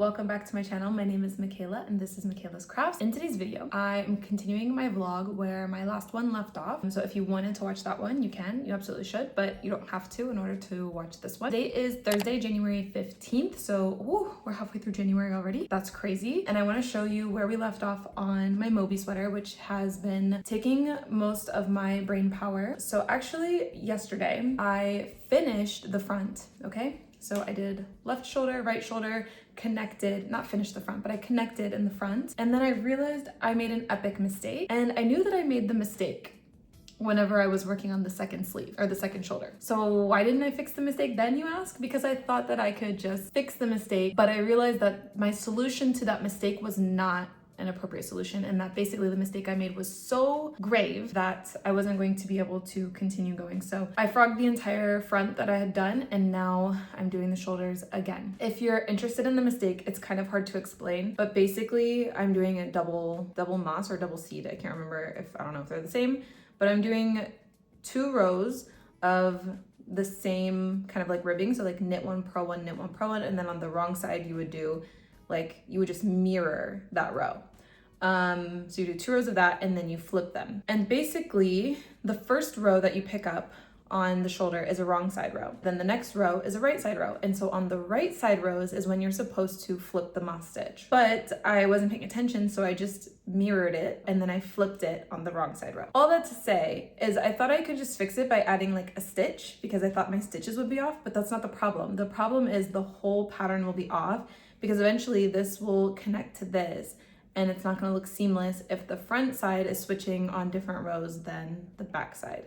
welcome back to my channel. My name is Michaela and this is Michaela's Crafts. In today's video, I am continuing my vlog where my last one left off. So if you wanted to watch that one, you can. You absolutely should, but you don't have to in order to watch this one. Today is Thursday, January 15th. So we're halfway through January already. That's crazy. And I want to show you where we left off on my Moby sweater, which has been taking most of my brain power. So actually yesterday I finished the front, okay? So I did left shoulder, right shoulder, connected, not finished the front, but I connected in the front. And then I realized I made an epic mistake. And I knew that I made the mistake whenever I was working on the second sleeve or the second shoulder. So why didn't I fix the mistake then, you ask? Because I thought that I could just fix the mistake, but I realized that my solution to that mistake was not an appropriate solution, and that basically the mistake I made was so grave that I wasn't going to be able to continue going. So I frogged the entire front that I had done, and now I'm doing the shoulders again. If you're interested in the mistake, it's kind of hard to explain, but basically I'm doing a double moss or double seed. I can't remember I don't know if they're the same, but I'm doing 2 rows of the same kind of like ribbing. So like knit one, purl one, knit one, purl one, and then on the wrong side you would do you would just mirror that row. So you do 2 rows of that and then you flip them. And basically the first row that you pick up on the shoulder is a wrong side row. Then the next row is a right side row. And so on the right side rows is when you're supposed to flip the moss stitch. But I wasn't paying attention, so I just mirrored it and then I flipped it on the wrong side row. All that to say is I thought I could just fix it by adding like a stitch because I thought my stitches would be off, but that's not the problem. The problem is the whole pattern will be off because eventually this will connect to this and it's not going to look seamless if the front side is switching on different rows than the back side.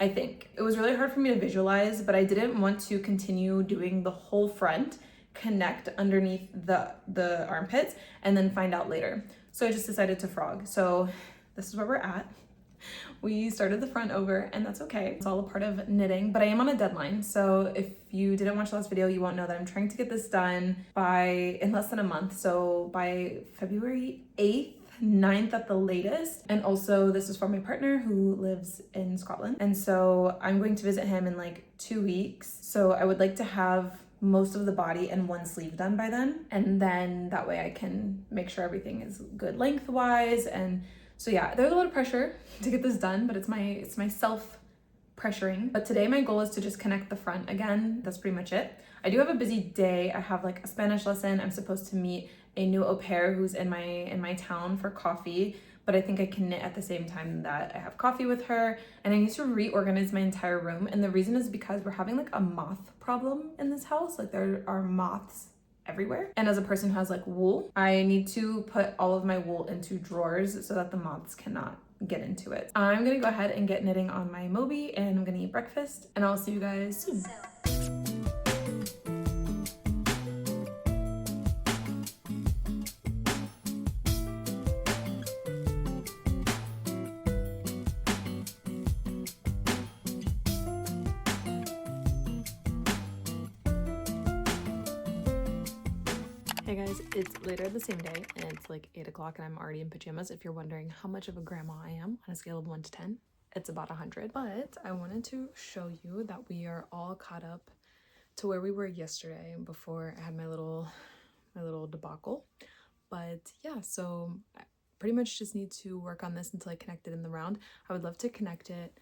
I think it was really hard for me to visualize, but I didn't want to continue doing the whole front, connect underneath the armpits, and then find out later. So I just decided to frog. So this is where we're at. We started the front over, and that's okay. It's all a part of knitting, but I am on a deadline. So if you didn't watch the last video, you won't know that I'm trying to get this done in less than a month. So by February 8th, 9th at the latest. And also this is for my partner who lives in Scotland. And so I'm going to visit him in like 2 weeks. So I would like to have most of the body and 1 sleeve done by then. And then that way I can make sure everything is good lengthwise. And so yeah, there's a lot of pressure to get this done, but it's my self pressuring. But today my goal is to just connect the front again. That's pretty much it. I do have a busy day. I have like a Spanish lesson. I'm supposed to meet a new au pair who's in my town for coffee, but I think I can knit at the same time that I have coffee with her. And I need to reorganize my entire room. And the reason is because we're having like a moth problem in this house. Like there are moths everywhere. And as a person who has like wool, I need to put all of my wool into drawers so that the moths cannot get into it. I'm gonna go ahead and get knitting on my Moby and I'm gonna eat breakfast and I'll see you guys soon. Hey guys, it's later the same day and it's like 8 o'clock and I'm already in pajamas. If you're wondering how much of a grandma I am on a scale of 1 to 10, it's about 100. But I wanted to show you that we are all caught up to where we were yesterday before I had my little debacle. But yeah, so I pretty much just need to work on this until I connect it in the round. I would love to connect it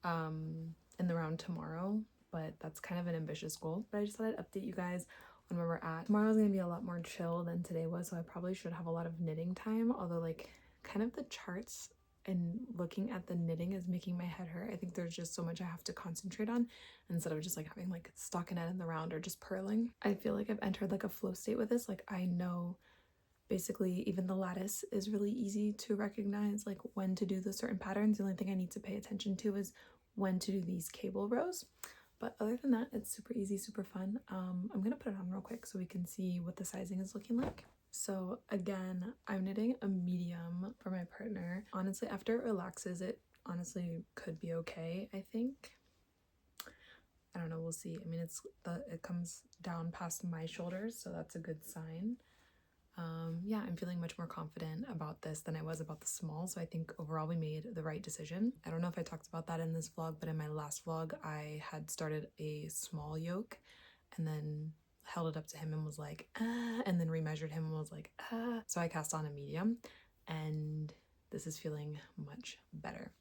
in the round tomorrow, but that's kind of an ambitious goal. But I just thought I'd update you guys where we're at. Tomorrow's gonna be a lot more chill than today was, so I probably should have a lot of knitting time, although like kind of the charts and looking at the knitting is making my head hurt. I think there's just so much I have to concentrate on instead of just like having like stockinette in the round or just purling. I feel like I've entered like a flow state with this. Like I know basically even the lattice is really easy to recognize, like when to do the certain patterns. The only thing I need to pay attention to is when to do these cable rows. But other than that, it's super easy, super fun. I'm gonna put it on real quick so we can see what the sizing is looking like. So again, I'm knitting a medium for my partner. Honestly, after it relaxes, it honestly could be okay, I think. I don't know, we'll see. I mean, it comes down past my shoulders, so that's a good sign. Yeah, I'm feeling much more confident about this than I was about the small, so I think overall we made the right decision. I don't know if I talked about that in this vlog, but in my last vlog I had started a small yoke and then held it up to him and was like, and then remeasured him and was like, So I cast on a medium, and this is feeling much better.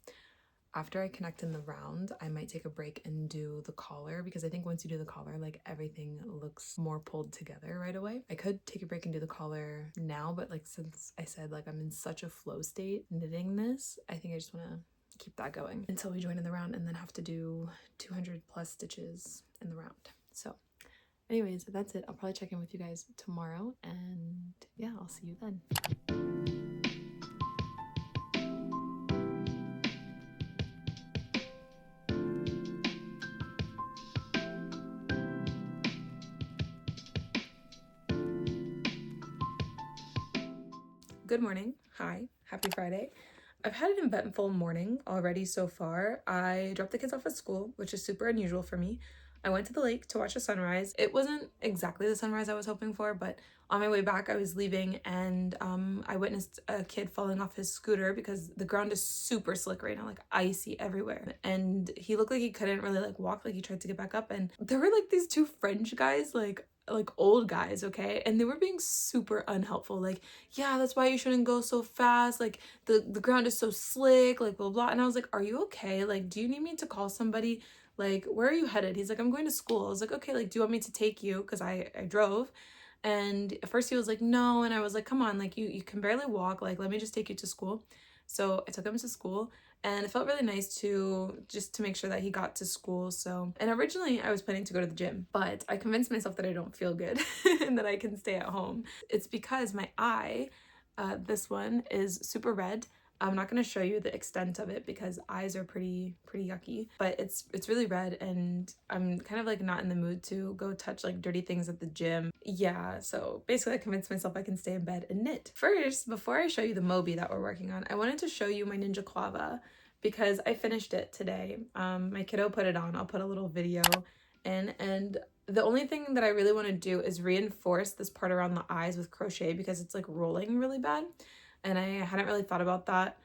After I connect in the round, I might take a break and do the collar, because I think once you do the collar, like everything looks more pulled together right away. I could take a break and do the collar now, but like since I said like I'm in such a flow state knitting this, I think I just want to keep that going until we join in the round and then have to do 200 plus stitches in the round. So anyways, that's it. I'll probably check in with you guys tomorrow, and yeah, I'll see you then. Good morning. Hi. Happy Friday. I've had an eventful morning already so far. I dropped the kids off at school, which is super unusual for me. I went to the lake to watch the sunrise. It wasn't exactly the sunrise I was hoping for, but on my way back I was leaving, and I witnessed a kid falling off his scooter because the ground is super slick right now, like icy everywhere. And he looked like he couldn't really like walk, like he tried to get back up, and there were like these two French guys, like old guys, okay, and they were being super unhelpful, like, yeah, that's why you shouldn't go so fast, like the ground is so slick, like blah blah. And I was like, are you okay? Like, do you need me to call somebody? Like, where are you headed? He's like, I'm going to school. I was like, okay, like, do you want me to take you? Because I drove. And at first he was like, no. And I was like, come on, like you can barely walk, like let me just take you to school. So I took him to school, and it felt really nice to make sure that he got to school. So, and originally I was planning to go to the gym, but I convinced myself that I don't feel good and that I can stay at home. It's because my eye, this one is super red. I'm not going to show you the extent of it because eyes are pretty yucky, but it's really red, and I'm kind of like not in the mood to go touch like dirty things at the gym. Yeah, so basically I convinced myself I can stay in bed and knit. First, before I show you the Moby that we're working on, I wanted to show you my Ninja Clava because I finished it today. My kiddo put it on. I'll put a little video in, and the only thing that I really want to do is reinforce this part around the eyes with crochet because it's like rolling really bad. And I hadn't really thought about that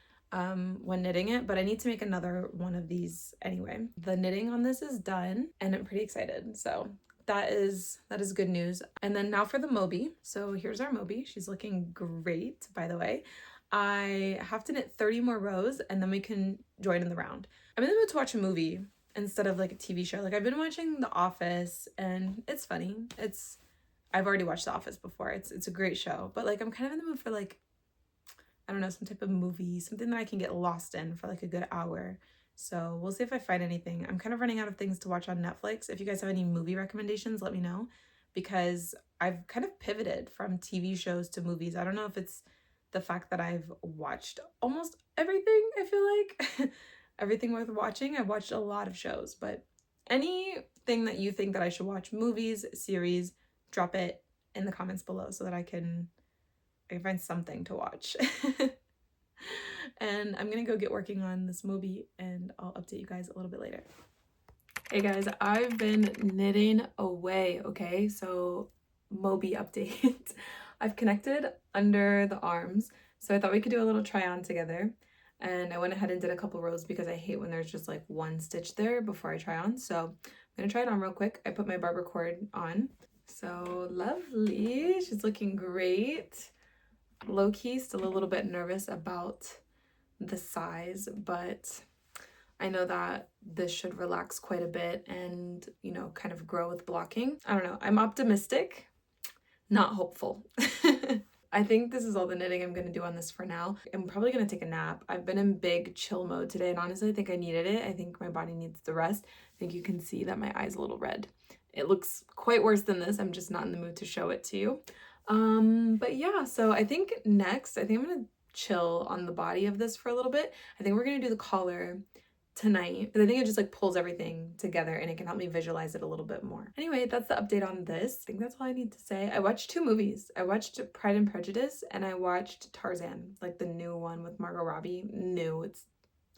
when knitting it, but I need to make another one of these anyway. The knitting on this is done, and I'm pretty excited. So that is good news. And then now for the Moby. So here's our Moby. She's looking great, by the way. I have to knit 30 more rows, and then we can join in the round. I'm in the mood to watch a movie instead of like a TV show. Like I've been watching The Office, and it's funny. I've already watched The Office before. It's a great show, but like I'm kind of in the mood for like, I don't know, some type of movie, something that I can get lost in for like a good hour. So we'll see if I find anything. I'm kind of running out of things to watch on Netflix. If you guys have any movie recommendations, let me know, because I've kind of pivoted from TV shows to movies. I don't know if it's the fact that I've watched almost everything, I feel like. Everything worth watching. I've watched a lot of shows, but anything that you think that I should watch, movies, series, drop it in the comments below so that I can find something to watch. And I'm gonna go get working on this Moby, and I'll update you guys a little bit later. Hey guys, I've been knitting away, okay? So Moby update. I've connected under the arms, so I thought we could do a little try on together. And I went ahead and did a couple rows because I hate when there's just like one stitch there before I try on. So I'm gonna try it on real quick. I put my barber cord on. So lovely, she's looking great. Low-key still a little bit nervous about the size, but I know that this should relax quite a bit and, you know, kind of grow with blocking. I don't know, I'm optimistic, not hopeful. I think this is all the knitting I'm going to do on this for now. I'm probably going to take a nap. I've been in big chill mode today, and honestly I think I needed it. I think my body needs the rest. I think you can see that my eye's a little red. It looks quite worse than this. I'm just not in the mood to show it to you. But yeah, so I think next, I'm gonna chill on the body of this for a little bit. I think we're gonna do the collar tonight, but I think it just like pulls everything together and it can help me visualize it a little bit more. Anyway, that's the update on this. I think that's all I need to say. I watched 2 movies. I watched Pride and Prejudice, and I watched Tarzan, like the new one with Margot Robbie. It's,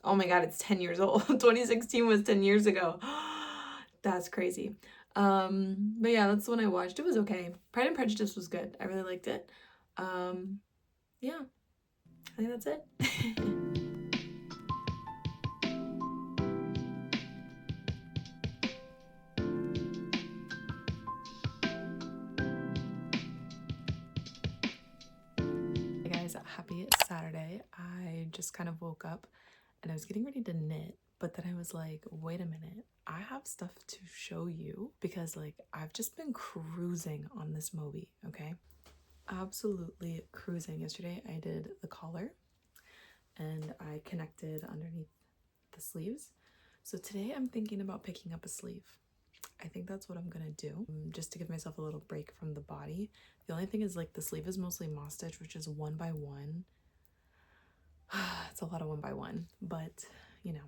oh my god, it's 10 years old. 2016 was 10 years ago. That's crazy. But yeah, that's the one I watched. It was okay. Pride and Prejudice was good. I really liked it. Yeah, I think that's it. just kind of woke up and I was getting ready to knit, but then I was like, wait a minute, I have stuff to show you because like I've just been cruising on this Moby, okay? Absolutely cruising. Yesterday I did the collar and I connected underneath the sleeves. So today I'm thinking about picking up a sleeve. I think that's what I'm gonna do, just to give myself a little break from the body. The only thing is like the sleeve is mostly moss stitch, which is 1 by 1. It's a lot of 1 by 1, but you know,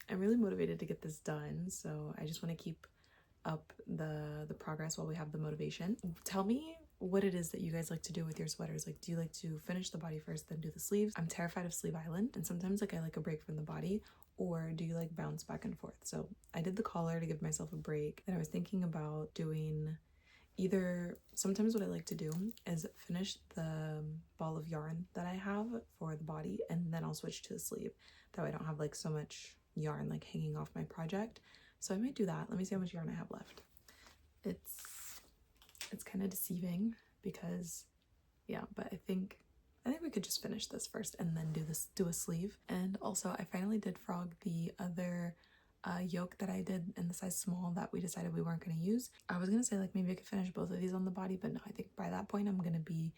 I'm really motivated to get this done, so I just want to keep up the progress while we have the motivation. Tell me what it is that you guys like to do with your sweaters. Like, do you like to finish the body first, then do the sleeves? I'm terrified of Sleeve Island, and sometimes like I like a break from the body. Or do you like bounce back and forth? So I did the collar to give myself a break. Then I was thinking about doing either, sometimes what I like to do is finish the ball of yarn that I have for the body and then I'll switch to the sleeve. That way I don't have like so much yarn like hanging off my project. So I might do that. Let me see how much yarn I have left. It's kind of deceiving because yeah, but I think we could just finish this first and then do a sleeve. And also I finally did frog the other yoke that I did in the size small that we decided we weren't going to use. I was going to say like maybe I could finish both of these on the body, but no, I think by that point I'm going to be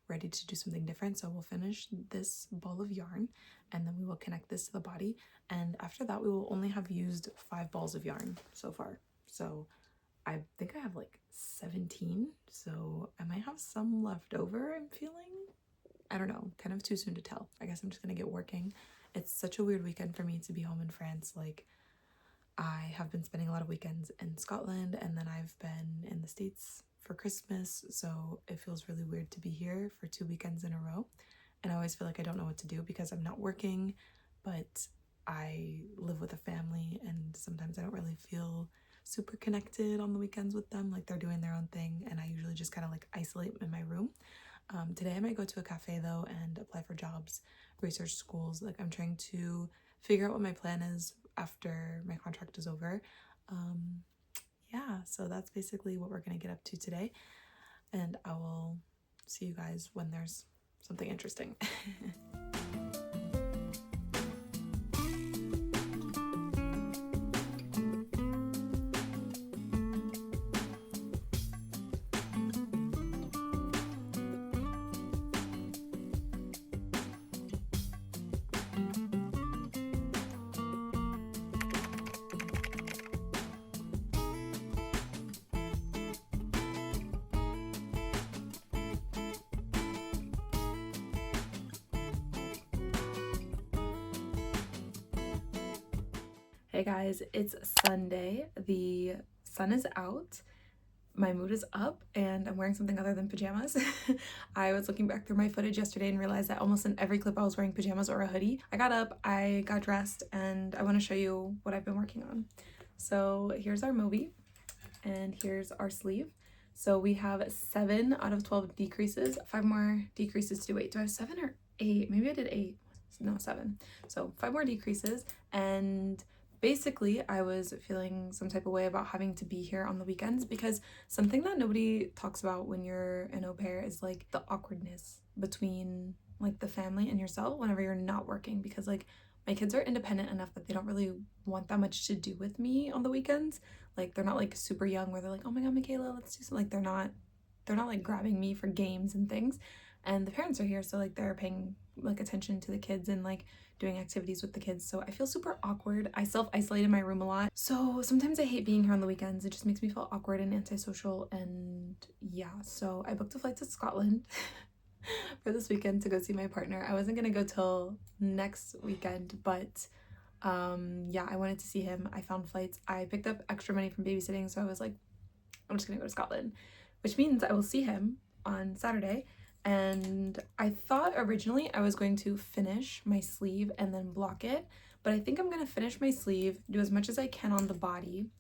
ready to do something different. So we'll finish this ball of yarn and then we will connect this to the body. And after that we will only have used 5 balls of yarn so far. So I think I have like 17, so I might have some left over. I'm feeling, I don't know, kind of too soon to tell. I guess I'm just gonna get working. It's such a weird weekend for me to be home in France. Like, I have been spending a lot of weekends in Scotland and then I've been in the States for Christmas, so it feels really weird to be here for 2 weekends in a row. And I always feel like I don't know what to do because I'm not working, but I live with a family and sometimes I don't really feel super connected on the weekends with them. Like, they're doing their own thing and I usually just kind of like isolate in my room. Today I might go to a cafe though and apply for jobs, research schools. Like, I'm trying to figure out what my plan is after my contract is over. Yeah, so that's basically what we're gonna get up to today, and I will see you guys when there's something interesting. Hey guys, it's Sunday. The sun is out. My mood is up and I'm wearing something other than pajamas. I was looking back through my footage yesterday and realized that almost in every clip I was wearing pajamas or a hoodie. I got up, I got dressed, and I want to show you what I've been working on. So here's our Moby and here's our sleeve. So we have 7 out of 12 decreases, 5 more decreases to do. Wait, do I have 7 or 8? Maybe I did 8. No, 7. So 5 more decreases, and basically I was feeling some type of way about having to be here on the weekends because something that nobody talks about when you're an au pair is like the awkwardness between like the family and yourself whenever you're not working, because like my kids are independent enough that they don't really want that much to do with me on the weekends. Like, they're not like super young where they're like, oh my god, Michaela, let's do something. Like, they're not like grabbing me for games and things, and the parents are here, so like they're paying like attention to the kids and like doing activities with the kids. So I feel super awkward. I self-isolate in my room a lot, so sometimes I hate being here on the weekends. It just makes me feel awkward and antisocial. And yeah, so I booked a flight to Scotland for this weekend to go see my partner. I wasn't gonna go till next weekend, but yeah, I wanted to see him. I found flights. I picked up extra money from babysitting, so I was like, I'm just gonna go to Scotland, which means I will see him on Saturday. And I thought originally I was going to finish my sleeve and then block it, but I think I'm gonna finish my sleeve, do as much as I can on the body,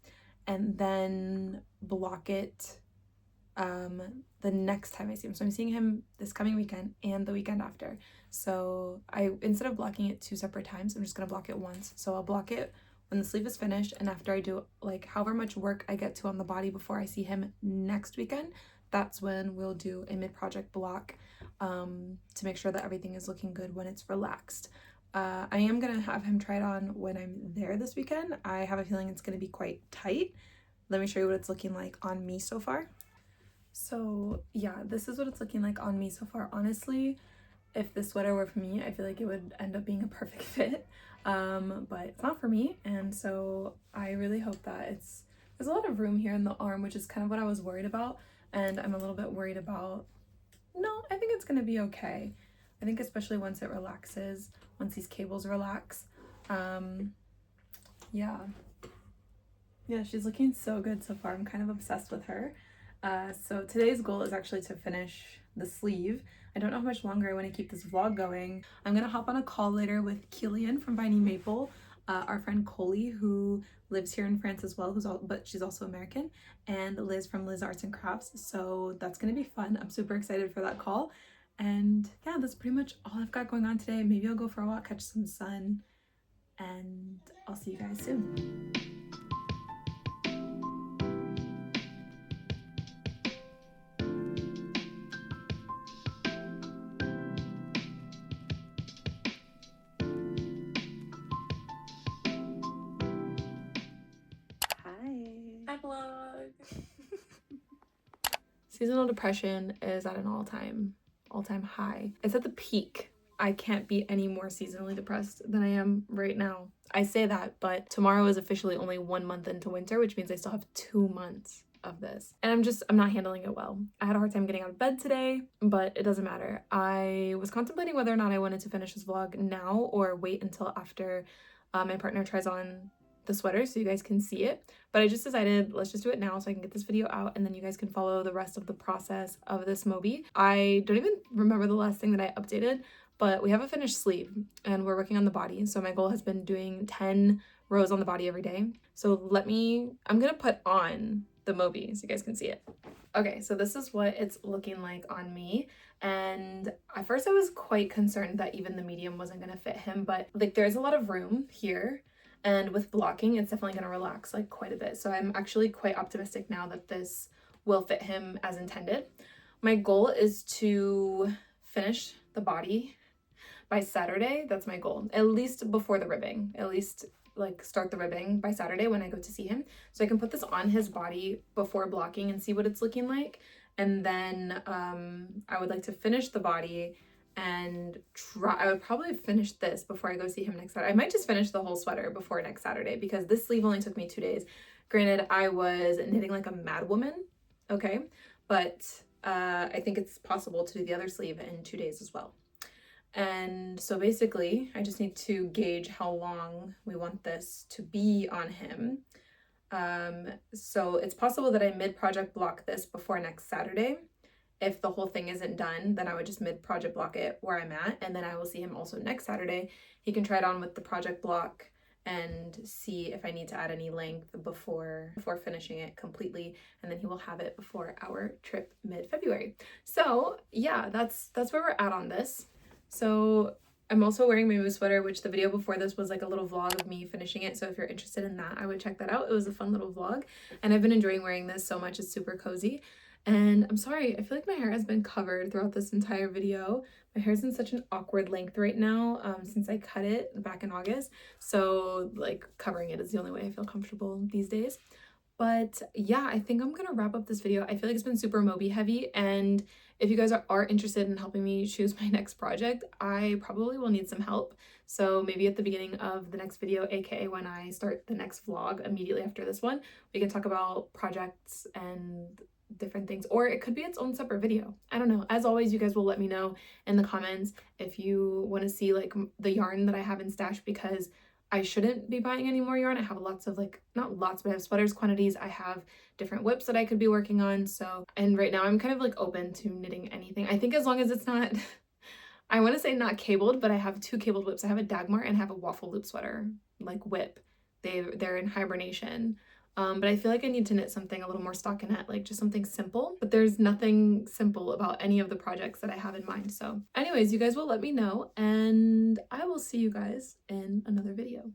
and then block it the next time I see him. So I'm seeing him this coming weekend and the weekend after. So instead of blocking it 2 separate times, I'm just gonna block it once. So I'll block it when the sleeve is finished, and after I do like however much work I get to on the body before I see him next weekend, that's when we'll do a mid-project block to make sure that everything is looking good when it's relaxed. I am gonna have him try it on when I'm there this weekend. I have a feeling it's gonna be quite tight. Let me show you what it's looking like on me so far. So yeah, this is what it's looking like on me so far. Honestly, if this sweater were for me, I feel like it would end up being a perfect fit. But it's not for me, and so I really hope that there's a lot of room here in the arm, which is kind of what I was worried about, and I'm a little bit worried about. No, I think it's gonna be okay. I think especially once it relaxes, once these cables relax. Yeah. Yeah, she's looking so good so far. I'm kind of obsessed with her. So today's goal is actually to finish the sleeve. I don't know how much longer I want to keep this vlog going. I'm gonna hop on a call later with Killian from Viney Maple, our friend Coley, who lives here in France as well, but she's also American, and Liz from Liz Arts and Crafts. So that's gonna be fun. I'm super excited for that call. And yeah, that's pretty much all I've got going on today. Maybe I'll go for a walk, catch some sun, and I'll see you guys soon. Hi vlog. Seasonal depression is at an all-time high. It's at the peak. I can't be any more seasonally depressed than I am right now. I say that, but tomorrow is officially only 1 month into winter, which means I still have 2 months of this. And I'm not handling it well. I had a hard time getting out of bed today, but it doesn't matter. I was contemplating whether or not I wanted to finish this vlog now or wait until after my partner tries on the sweater so you guys can see it, but I just decided let's just do it now so I can get this video out and then you guys can follow the rest of the process of this Moby. I don't even remember the last thing that I updated, but we have a finished sleeve and we're working on the body. So my goal has been doing 10 rows on the body every day. So I'm gonna put on the Moby so you guys can see it. Okay, so this is what it's looking like on me. And at first I was quite concerned that even the medium wasn't gonna fit him, but like there's a lot of room here. And with blocking, it's definitely going to relax like quite a bit. So I'm actually quite optimistic now that this will fit him as intended. My goal is to finish the body by Saturday. That's my goal, at least before the ribbing, at least like start the ribbing by Saturday when I go to see him. So I can put this on his body before blocking and see what it's looking like. And then I would like to finish the body and I would probably finish this before I go see him next Saturday. I might just finish the whole sweater before next Saturday because this sleeve only took me 2 days. Granted, I was knitting like a mad woman, okay? But I think it's possible to do the other sleeve in 2 days as well. And so basically, I just need to gauge how long we want this to be on him. So it's possible that I mid-project block this before next Saturday. If the whole thing isn't done, then I would just mid-project block it where I'm at, and then I will see him also next Saturday. He can try it on with the project block and see if I need to add any length before finishing it completely, and then he will have it before our trip mid-February. So yeah, that's where we're at on this. So I'm also wearing my Moby sweater, which the video before this was like a little vlog of me finishing it. So if you're interested in that, I would check that out. It was a fun little vlog, and I've been enjoying wearing this so much. It's super cozy. And I'm sorry, I feel like my hair has been covered throughout this entire video. My hair's in such an awkward length right now since I cut it back in August. So like covering it is the only way I feel comfortable these days. But yeah, I think I'm gonna wrap up this video. I feel like it's been super Moby heavy, and if you guys are interested in helping me choose my next project, I probably will need some help. So maybe at the beginning of the next video, aka when I start the next vlog immediately after this one, we can talk about projects and different things, or it could be its own separate video. I don't know. As always, you guys will let me know in the comments if you want to see like the yarn that I have in stash, because I shouldn't be buying any more yarn. I have lots of not lots, but I have sweaters quantities. I have different whips that I could be working on. So, and right now I'm kind of like open to knitting anything. I think as long as it's not, I want to say not cabled, but I have 2 cabled whips. I have a Dagmar and I have a waffle loop sweater, like whip. They're in hibernation. But I feel like I need to knit something a little more stockinette, like just something simple. But there's nothing simple about any of the projects that I have in mind. So anyways, you guys will let me know, and I will see you guys in another video.